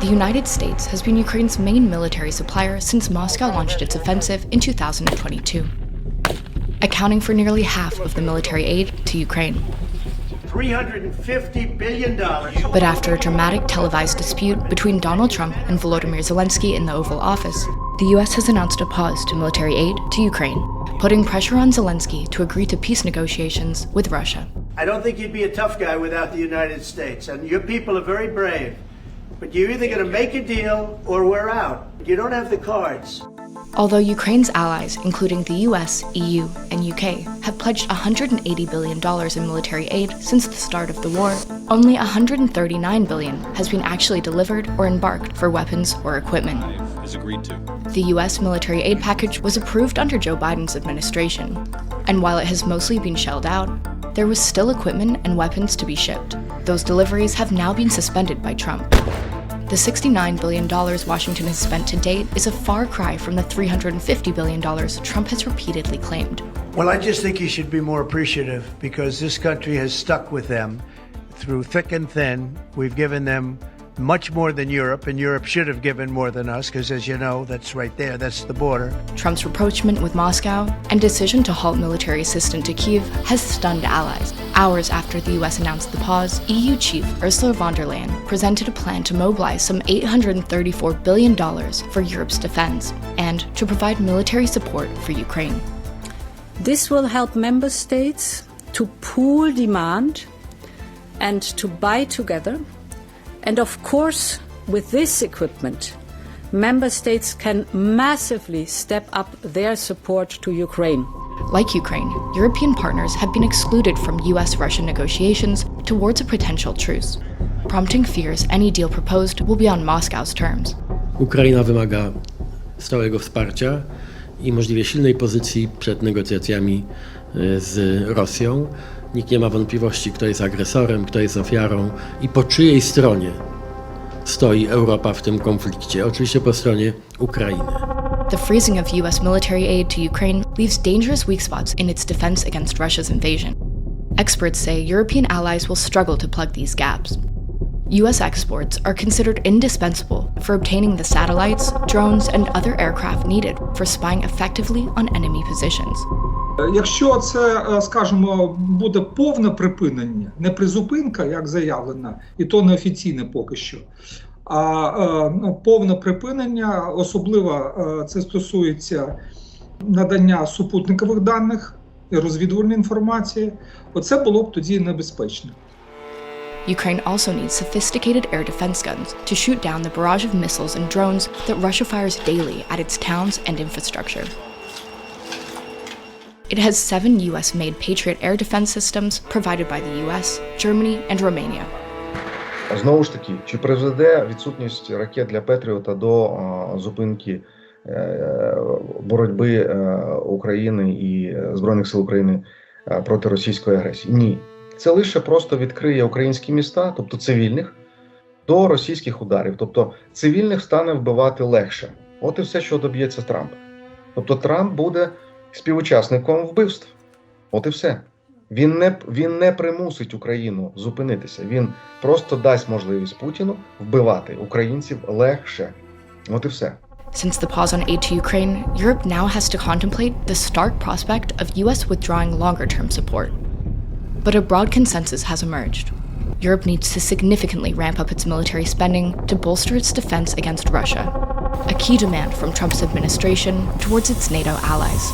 The United States has been Ukraine's main military supplier since Moscow launched its offensive in 2022, accounting for nearly half of the military aid to Ukraine. $350 billion. But after a dramatic televised dispute between Donald Trump and Volodymyr Zelensky in the Oval Office, the US has announced a pause to military aid to Ukraine, putting pressure on Zelensky to agree to peace negotiations with Russia. I don't think you'd be a tough guy without the United States, and your people are very brave. But you're either going to make a deal or we're out. You don't have the cards. Although Ukraine's allies, including the US, EU, and UK, have pledged $180 billion in military aid since the start of the war, only $139 billion has been actually delivered or embarked for weapons or equipment. The US military aid package was approved under Joe Biden's administration, and while it has mostly been shelled out, there was still equipment and weapons to be shipped. Those deliveries have now been suspended by Trump. The $69 billion Washington has spent to date is a far cry from the $350 billion Trump has repeatedly claimed. Well, I just think you should be more appreciative because this country has stuck with them through thick and thin. We've given them much more than Europe, and Europe should have given more than us because, as you know, that's right there, that's the border. Trump's rapprochement with Moscow and decision to halt military assistance to Kyiv has stunned allies. Hours after the US announced the pause, EU chief Ursula von der Leyen presented a plan to mobilize some $834 billion for Europe's defense and to provide military support for Ukraine. This will help member states to pool demand and to buy together. And of course, with this equipment, member states can massively step up their support to Ukraine. Like Ukraine, European partners have been excluded from US-Russia negotiations towards a potential truce, prompting fears any deal proposed will be on Moscow's terms. Ukraina wymaga stałego wsparcia i możliwie silnej pozycji przed negocjacjami z Rosją. Nikt nie ma wątpliwości, kto jest agresorem, kto jest ofiarą i po czyjej stronie stoi Europa w tym konflikcie. Oczywiście po stronie Ukrainy. The freezing of US military aid to Ukraine leaves dangerous weak spots in its defense against Russia's invasion. Experts say European allies will struggle to plug these gaps. US exports are considered indispensable for obtaining the satellites, drones, and other aircraft needed for spying effectively on enemy positions. Якщо це, скажімо, буде повне припинення, не призупинка, як заявлено, і то неофіційне поки що, а повне припинення, особливо це стосується надання супутникових даних і розвідувальної інформації, оце було б тоді небезпечно. Ukraine also needs sophisticated air defense guns to shoot down the barrage of missiles and drones that Russia fires daily at its towns and infrastructure. It has 7 US-made Patriot air defense systems provided by the US, Germany, and Romania. Знову ж таки, чи призведе відсутність ракет для Петріота до зупинки боротьби України і Збройних сил України проти російської агресії? Ні. Це лише просто відкриє українські міста, тобто цивільних, до російських ударів. Тобто цивільних стане вбивати легше. От і все, що доб'ється Трамп. Тобто Трамп буде співучасником вбивств. От і все. Він не примусить Україну зупинитися. Він просто дасть можливість Путіну вбивати українців легше. От і все. Since the pause on aid to Ukraine, Europe now has to contemplate the stark prospect of US withdrawing longer-term support. But a broad consensus has emerged. Europe needs to significantly ramp up its military spending to bolster its defense against Russia, a key demand from Trump's administration towards its NATO allies.